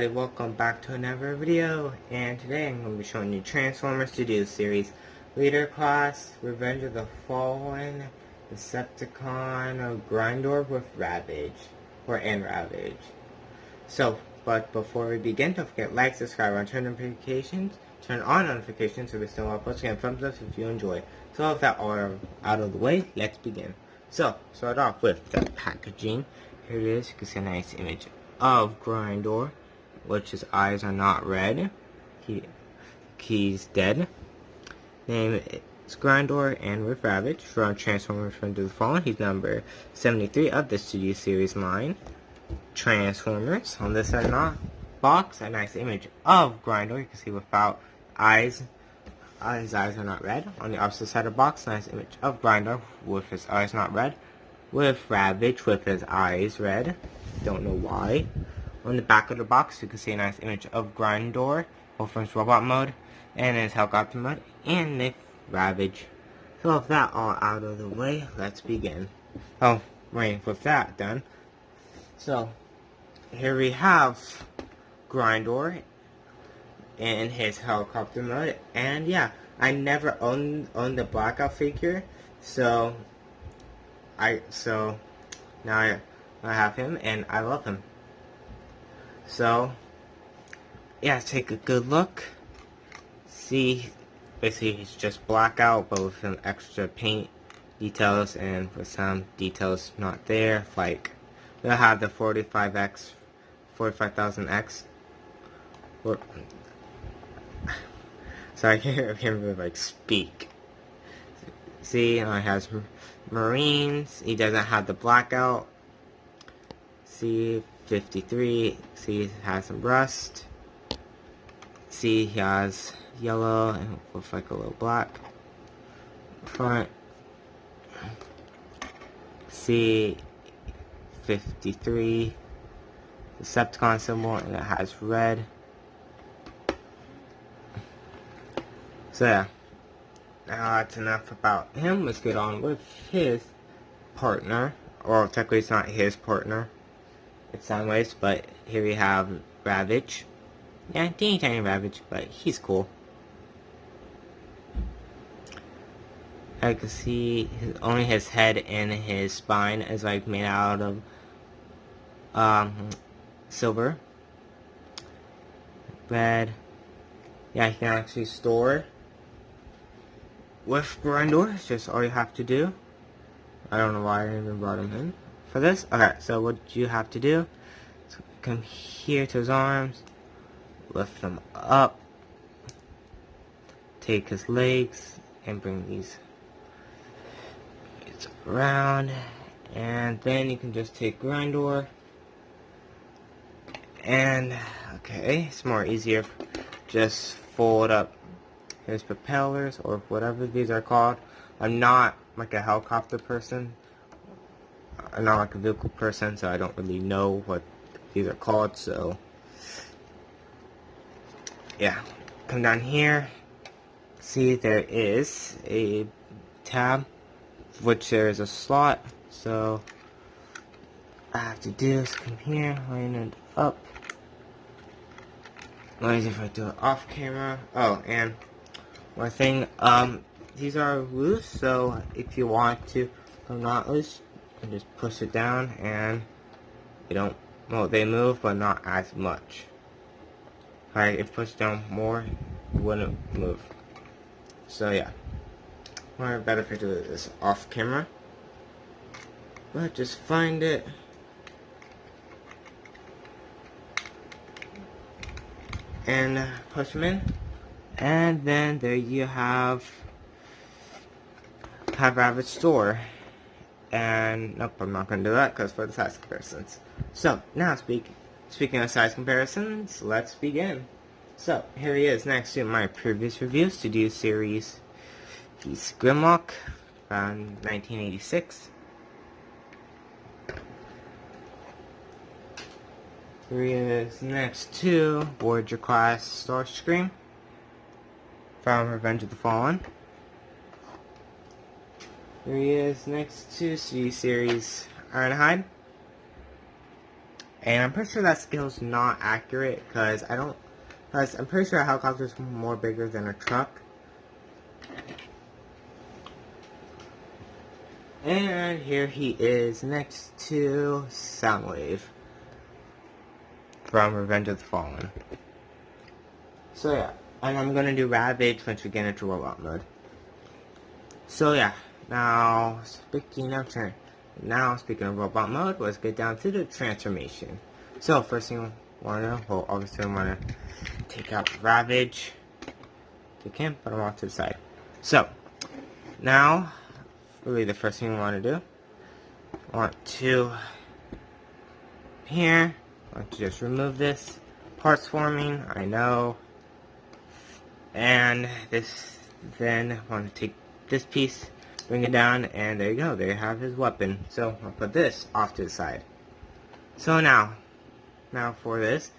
everybody, welcome back to another video, and today I'm going to be showing you Transformers Studio Series Leader Class, Revenge of the Fallen, Decepticon, Grindor with Ravage, and Ravage. But before we begin, don't forget like, subscribe, and turn on notifications so we still upload, and thumbs up if you enjoy. So with that all out of the way, let's begin. So, start off with the packaging. Here it is, you can see a nice image of Grindor, which his eyes are not red. He's dead. Name is Grindor and with Ravage from Transformers Revenge of the Fallen. He's number 73 of the Studio Series line. Transformers. On this side of the box, a nice image of Grindor. You can see without eyes. His eyes are not red. On the opposite side of the box, nice image of Grindor with his eyes not red. With Ravage with his eyes red. Don't know why. On the back of the box, you can see a nice image of Grindor, both from his robot mode and his helicopter mode, and the Ravage. So with that all out of the way, let's begin. Oh, wait, with that done. So, here we have Grindor in his helicopter mode, and yeah, I never owned the Blackout figure, so now I have him, and I love him. So, yeah, take a good look. See, basically he's just Blackout, but with some extra paint details, and with some details not there, like they'll have the 45,000X. So I can't remember, like, speak. See, it has Marines. He doesn't have the Blackout. See, 53. See, he has some rust. See, he has yellow and looks like a little black front. See, 53. Decepticon symbol, and it has red. So yeah, now that's enough about him. Let's get on with his partner. Or technically it's not his partner. It's Soundwaves, but here we have Ravage. Yeah, teeny tiny Ravage, but he's cool. I can see only his head and his spine is like made out of silver. Red. Yeah, he can actually store with Grindor. It's just all you have to do. I don't know why I even brought him in for this. Okay, so what you have to do is come here to his arms, lift them up, take his legs, and bring these around, and then you can just take Grindor, and okay, it's more easier. Just fold up his propellers, or whatever these are called. I'm not like a helicopter person. I'm not like a vehicle person, so I don't really know what these are called, so yeah. Come down here. See, there is a tab, which there is a slot, so I have to do is come here, line it up. What is if I do it off camera? Oh, and one thing, these are loose, so if you want to go not loose, you can just push it down, and they don't, well, they move, but not as much. Alright, if pushed down more, it wouldn't move. So yeah, or better if I do this off camera. But just find it. And push them in. And then there you have Ravage store. And nope, I'm not going to do that because for the size comparisons. So now speaking of size comparisons, let's begin. So here he is next to my previous review, Studio Series. He's Grimlock from 1986. Here he is next to Voyager class Starscream from Revenge of the Fallen. Here he is next to Studio Series Ironhide. And I'm pretty sure that skill's not accurate, because I'm pretty sure a helicopter's more bigger than a truck. And here he is next to Soundwave from Revenge of the Fallen. So yeah, and I'm gonna do Ravage once we get into robot mode. So yeah, now speaking of robot mode, let's get down to the transformation. So first thing I want to do, obviously I want to take out Ravage. You can put him off to the side. So now, really the first thing we want to do, I want to just remove this parts forming. I know. And then I want to take this piece, bring it down, and there you go. There you have his weapon. So I'll put this off to the side. So now for this,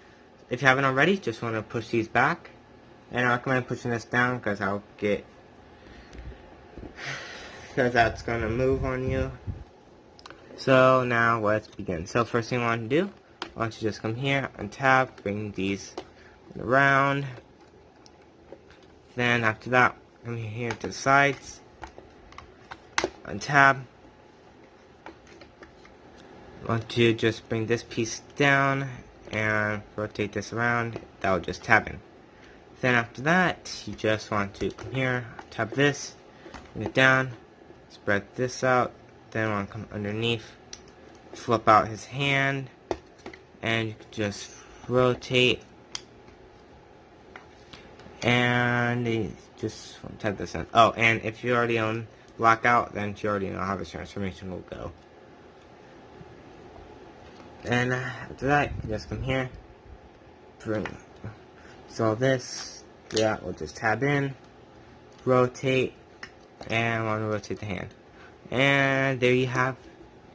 if you haven't already, just want to push these back. And I recommend pushing this down because that's going to move on you. So now let's begin. So first thing I want to do, I want you to just come here, untap, bring these around. Then after that, come here to the sides, untab. I want to just bring this piece down and rotate this around. That will just tab in. Then after that, you just want to come here, tap this, bring it down, spread this out. Then I want to come underneath, flip out his hand, and you can just rotate. And just type this in. Oh, and if you already own Blackout, then you already know how this transformation will go. And after that, you just come here, so this, yeah, we'll just tab in, rotate, and I want to rotate the hand. And there you have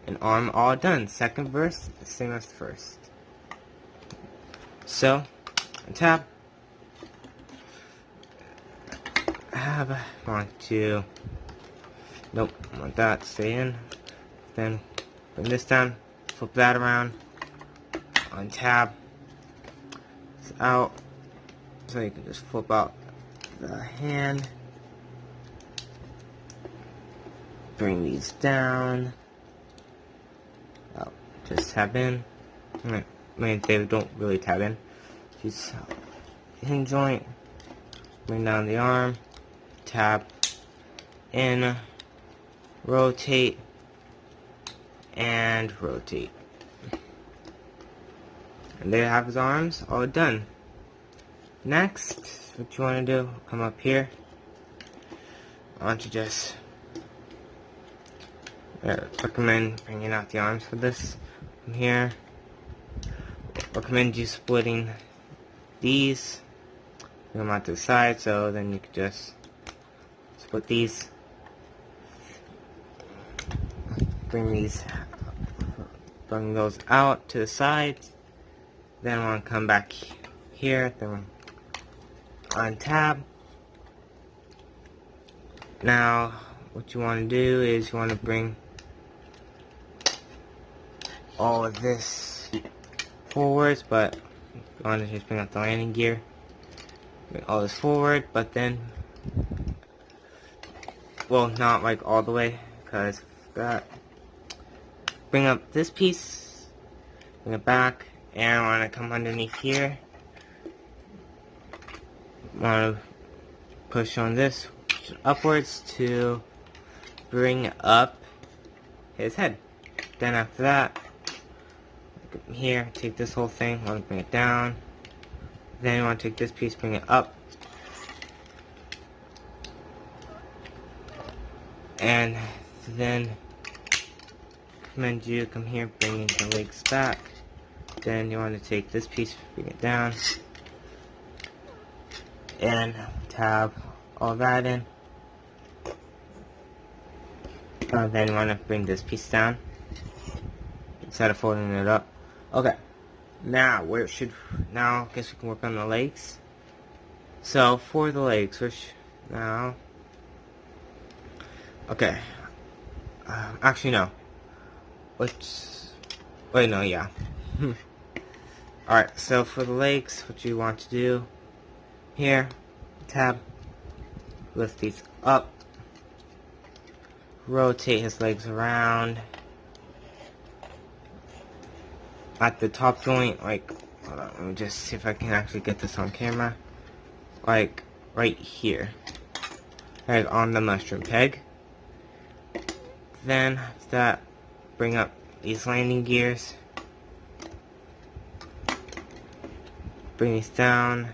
an arm all done. Second verse, the same as the first. So, untap. I want that to stay in. Then bring this down, flip that around, untap, it's out, so you can just flip out the hand, bring these down, just tab in. I mean, they don't really tab in. Just hinge joint, bring down the arm, tab in, rotate, and rotate. And there you have his arms all done. Next, what you want to do, come up here. I want you just recommend bringing out the arms for this from here. Recommend you splitting these, bring them out to the side, so then you can just split these, bring those out to the sides. Then I want to come back here, then on tab. Now what you want to do is you want to bring all of this forwards, but you want to just bring out the landing gear, bring all this forward, but then, well, not like all the way, because that. Bring up this piece, bring it back, and I want to come underneath here. Want to push on this upwards to bring up his head. Then after that, come here, take this whole thing, want to bring it down. Then you want to take this piece, bring it up. And then recommend you come here, bring the legs back. Then you want to take this piece, bring it down, and tab all that in. Then you want to bring this piece down instead of folding it up. Okay, now now I guess we can work on the legs. So for the legs, okay, actually no. Wait, no, yeah. Alright, so for the legs, what you want to do here, tab, lift these up, rotate his legs around at the top joint, like, hold on, let me just see if I can actually get this on camera, like right here, like on the mushroom peg. Then after that, bring up these landing gears, bring these down,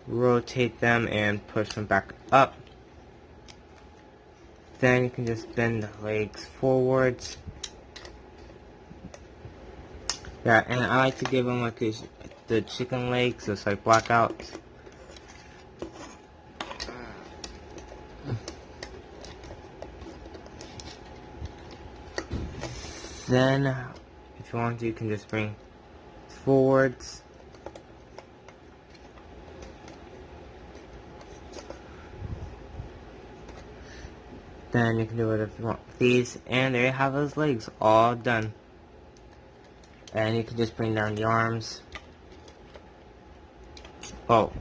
rotate them and push them back up. Then you can just bend the legs forwards. Yeah, and I like to give them like these, the chicken legs, just like blackouts. Then, if you want to, you can just bring forwards. Then you can do whatever you want with these, and there you have those legs all done. And you can just bring down the arms. Oh,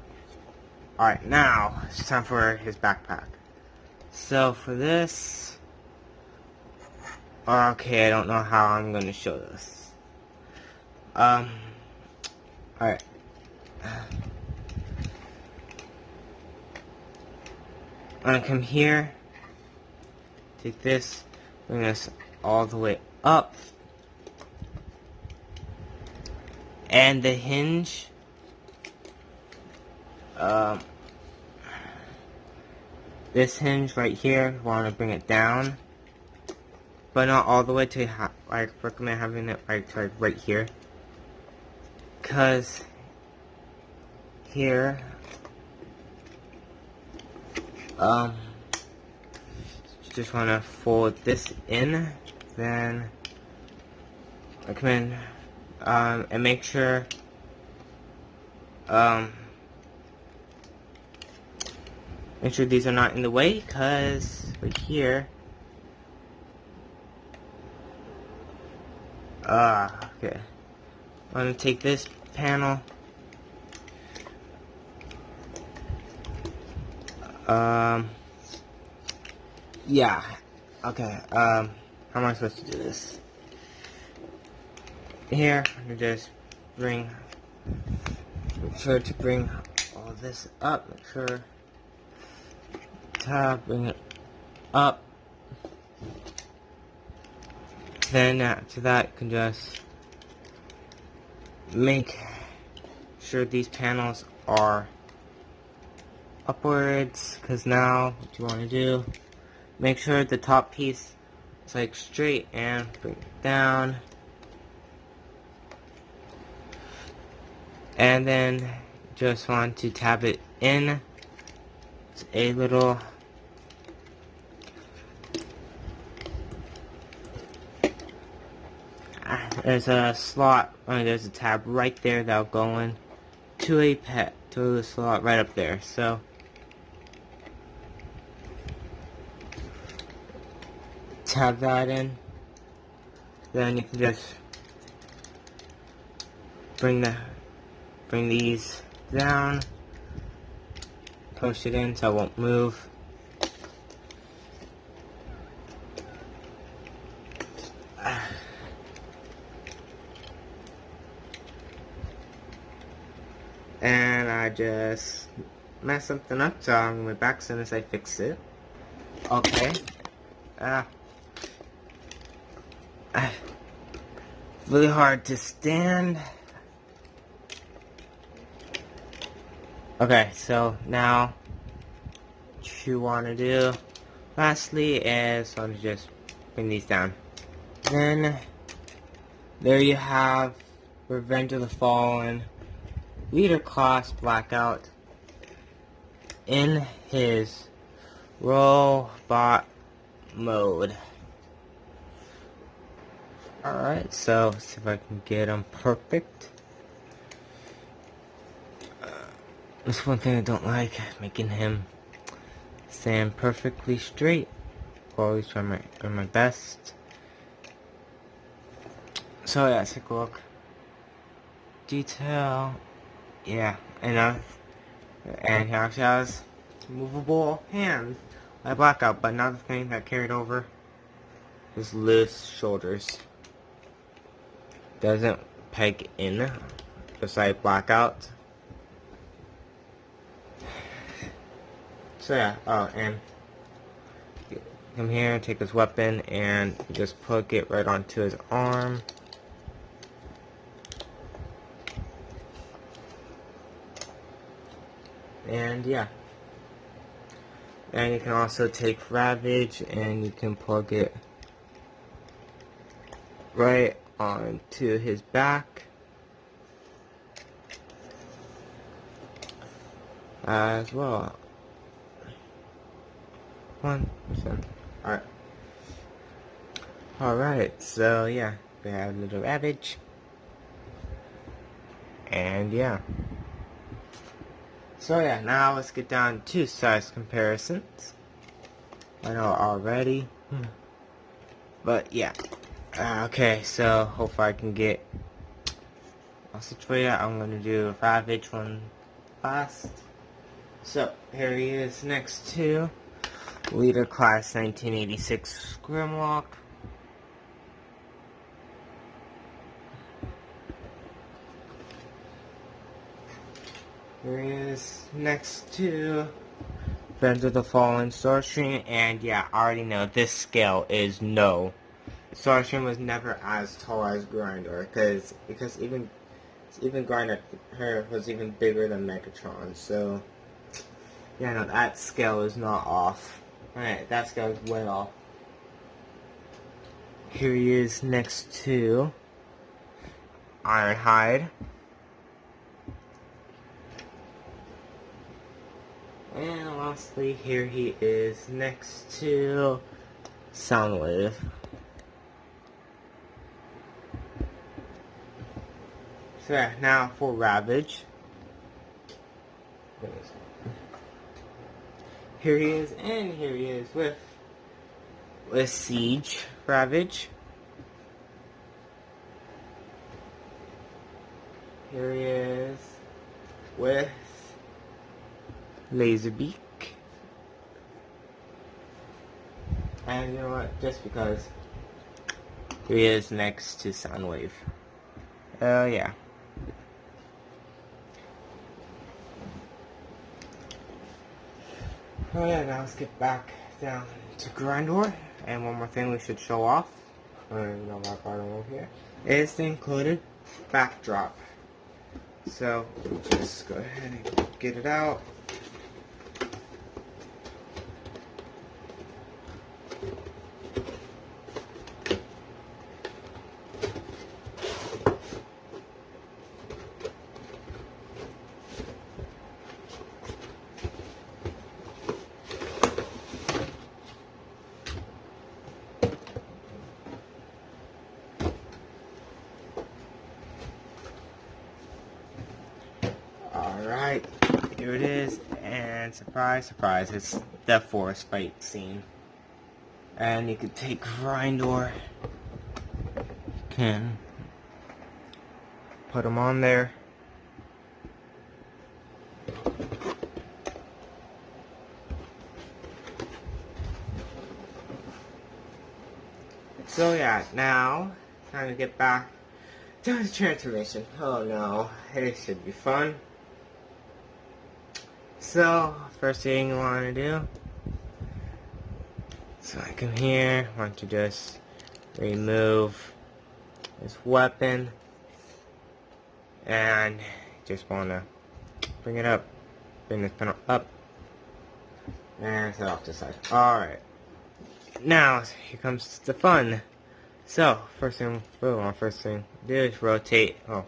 alright, now it's time for his backpack. So for this, okay, I don't know how I'm going to show this. Alright. I'm going to come here, take this, bring this all the way up, and the hinge, this hinge right here, you want to bring it down, but not all the way to, like, recommend having it right here, because here, you just want to fold this in, then recommend, and make sure, these are not in the way, because right here, okay, I'm going to take this panel, yeah, okay, how am I supposed to do this? Here, you just make sure to bring all this up, make sure, tab, bring it up, then after that, you can just make sure these panels are upwards, because now what you want to do, make sure the top piece is like straight and bring it down, and then just want to tab it in. It's a little there's a slot, there's a tab right there that'll go in to the slot right up there. So tab that in, then you can just bring these down, push it in so it won't move. And I just messed something up, so I'm going to be back as soon as I fix it. Okay. Really hard to stand. Okay, so now what you want to do lastly is want to just bring these down. Then there you have Revenge of the Fallen Leader Class Blackout in his robot mode. Alright, so let's see if I can get him perfect. That's one thing I don't like, making him stand perfectly straight. I'll always try my best. So yeah, let's take a look. detail. Yeah, enough. And he actually has movable hands like Blackout, but another thing that carried over is loose shoulders. Doesn't peg in, just like Blackout. So yeah, oh, and come here and take his weapon and just plug it right onto his arm. And yeah. And you can also take Ravage and you can plug it right onto his back as well. 1%. Alright, so yeah, we have a little Ravage. And yeah. So yeah, now let's get down to size comparisons. I know already. But yeah. Okay, so hopefully I can get all situated. I'm going to do Ravage one last. So, here he is next to Leader Class 1986 Grimlock. Here he is next to Friends of the Fallen Starstream, and yeah, I already know this scale is no. Starstream was never as tall as Grindor, because even Grindor her was even bigger than Megatron, so yeah, no, that scale is not off. Alright, that scale is way off. Here he is next to Ironhide. And lastly, here he is next to Soundwave. So yeah, now for Ravage. Here he is, and here he is with Siege Ravage. Here he is with Laserbeak. And you know what? Just because here he is next to Soundwave. Yeah. Oh yeah, now let's get back down to Grindor. And one more thing we should show off, over here, is the included backdrop. So, just go ahead and get it out. Alright, here it is, and surprise, surprise, it's the forest fight scene. And you can take Grindor, can put him on there. So yeah, now, time to get back to the transformation. Oh no, it should be fun. So, first thing you want to do, so I come here, want to just remove this weapon, and just want to bring it up, bring this panel up, and set off to the side. Alright, now here comes the fun. So, first thing to do is rotate, oh,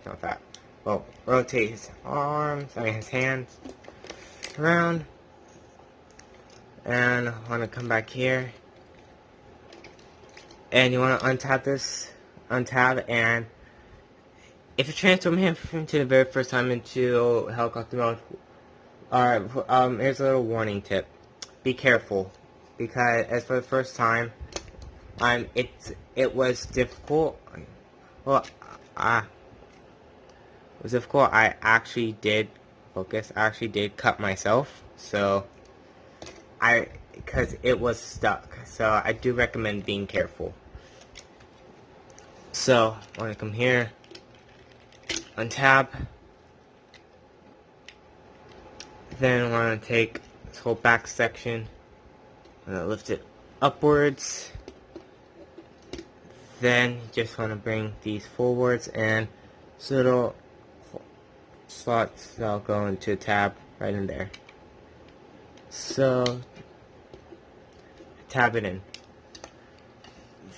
not that, well, rotate his arms, his hands around, and I want to come back here, and you want to untab, and if you transform him into the very first time into helicopter mode, alright, here's a little warning tip, be careful, because as for the first time, it was difficult, well, was difficult. I actually did focus. I actually did cut myself. So because it was stuck. So I do recommend being careful. So I want to come here, untab. Then I want to take this whole back section and lift it upwards. Then you just want to bring these forwards, and this little slots that'll go into a tab right in there. So tab it in.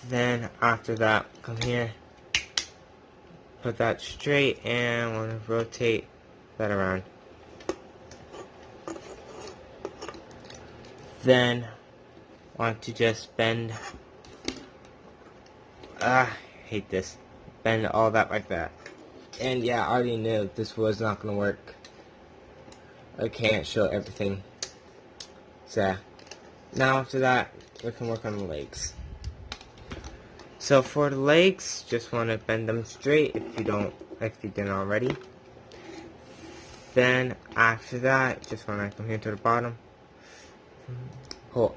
Then after that, come here, put that straight, and want to rotate that around. Then want to just bend. I hate this. Bend all that like that. And yeah, I already knew this was not gonna work. I can't show everything. So now after that, we can work on the legs. So for the legs, just want to bend them straight if you didn't already. Then after that, just want to come here to the bottom, pull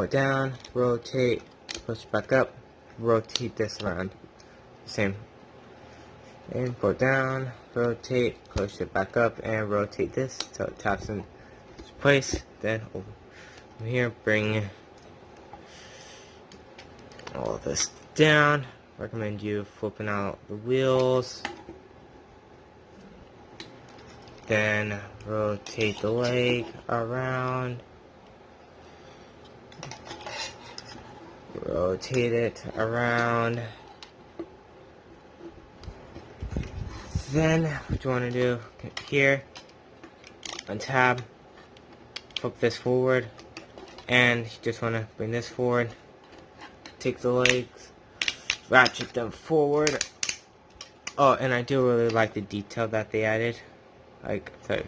it down, rotate, push back up, rotate this around, same, and pull it down, rotate, push it back up, and rotate this till it taps in place. Then over here, bring all this down. Recommend you flipping out the wheels. Then rotate the leg around. Rotate it around. Then what you want to do here, untab, flip this forward, and you just want to bring this forward. Take the legs, ratchet them forward. Oh, and I do really like the detail that they added. Like, sorry,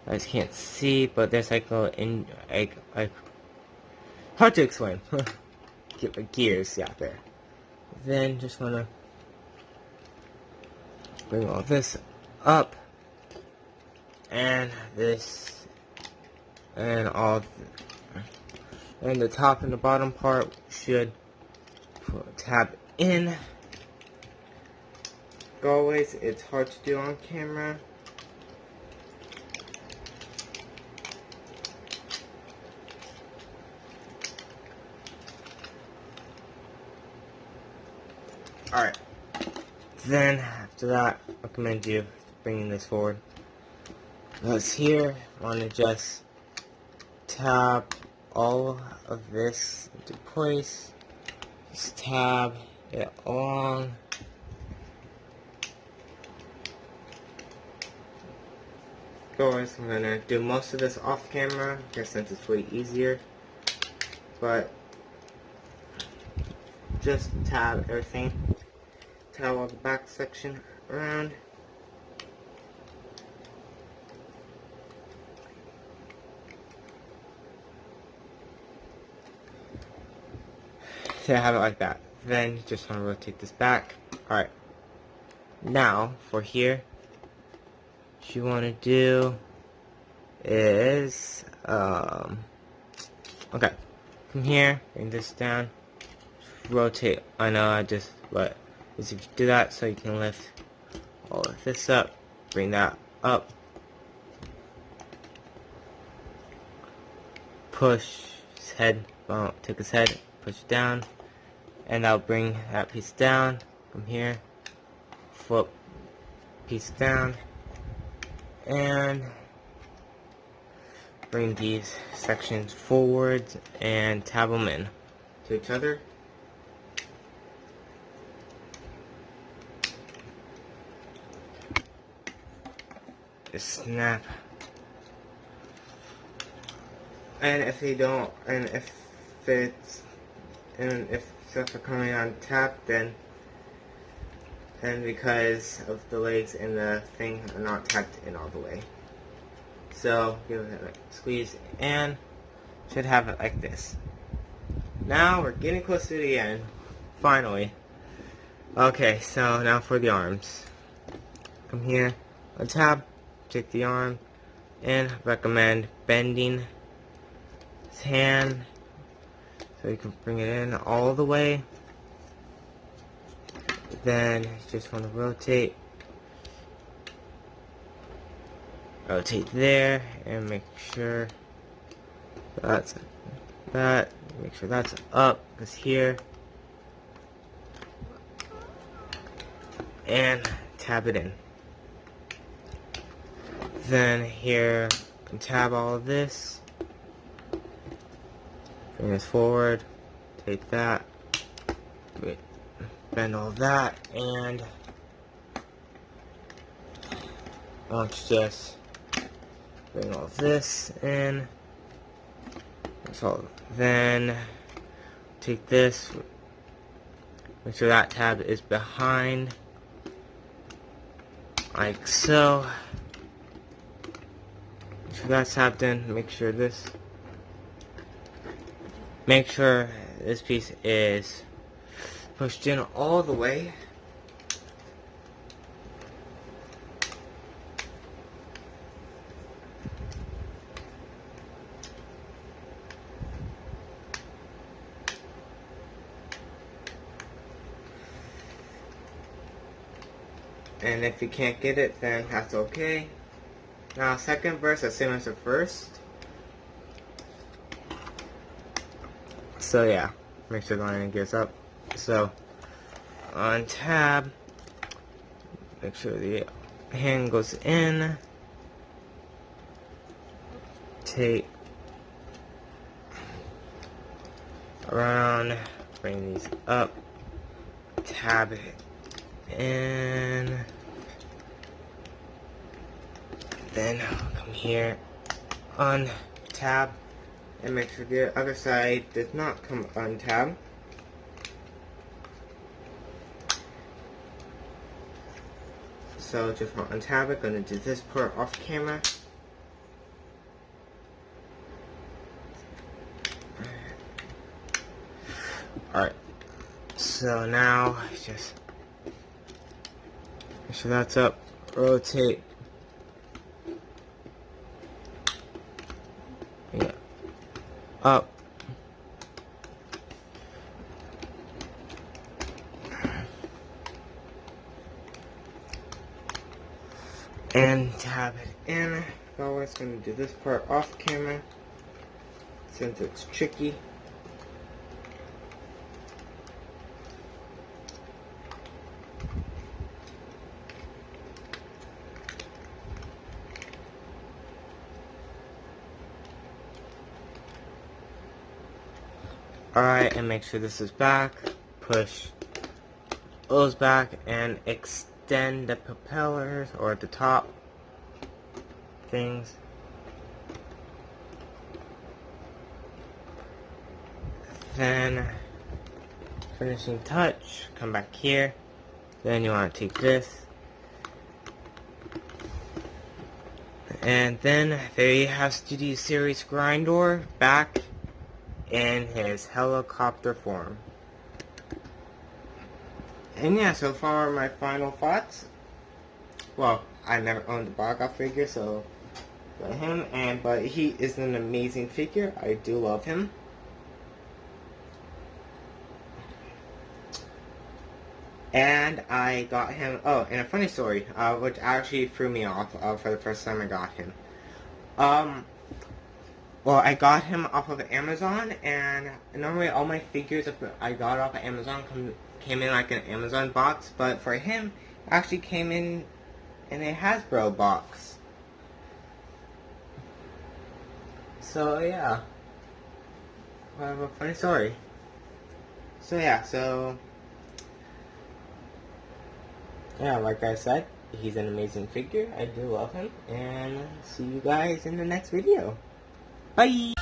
I just can't see, but there's like a hard to explain. Gears, yeah, there. Then just wanna bring all this up, and this, and all, and the top and the bottom part should tab in. Always, it's hard to do on camera. Alright, then after that, I recommend you bringing this forward. Because here, I want to just tab all of this into place. Just tab it along. Guys, I'm going to do most of this off camera, just since it's way easier. But just tab everything. Tab all the back section around. So I have it like that. Then you just want to rotate this back. Alright. Now, for here, what you want to do is, okay. From here, bring this down. Rotate. I know I just, but if you do that, so you can lift all of this up, bring that up, push his head, take his head, push it down, and that'll bring that piece down. From here, flip piece down, and bring these sections forward and tab them in to each other. Just snap. And if they don't, and if stuff are coming on tap, then because of the legs and the thing are not tapped in all the way. So give it a squeeze, and should have it like this. Now we're getting close to the end, finally. Okay, so now for the arms. come here, a tab, take the arm, and recommend bending his hand so you can bring it in all the way. Then you just want to rotate there, and make sure that's that. Make sure that's up, because here, and tab it in. Then here, you can tab all of this, bring this forward, take that, bend all that, and let's just bring all this in. So then take this, make sure that tab is behind, like so. Make sure that's tapped in. Make sure this piece is pushed in all the way. And if you can't get it, then that's okay. Now, second verse is same as the first. So yeah, make sure the lining gets up. So on tab, make sure the hand goes in. Take around, bring these up, tab it in. Then come here on tab and make sure the other side does not come on tab. So just want on tab it, gonna do this part off camera. Alright, so now just make sure that's up, rotate. Yeah. Up. And tab it in. Always going to do this part off camera since it's tricky. Alright, and make sure this is back. Push those back and extend the propellers or the top things. Then, finishing touch, come back here. Then you want to take this. And then there you have Studio Series Grindor back in his helicopter form. And yeah, so far my final thoughts. Well, I never owned the Bogart figure, so for him, but he is an amazing figure. I do love him. And I got him, oh, and a funny story, which actually threw me off for the first time I got him. Well, I got him off of Amazon, and normally all my figures I got off of Amazon came in like an Amazon box, but for him, it actually came in a Hasbro box. So yeah, what a funny story. So yeah, like I said, he's an amazing figure. I do love him, and see you guys in the next video. Bye!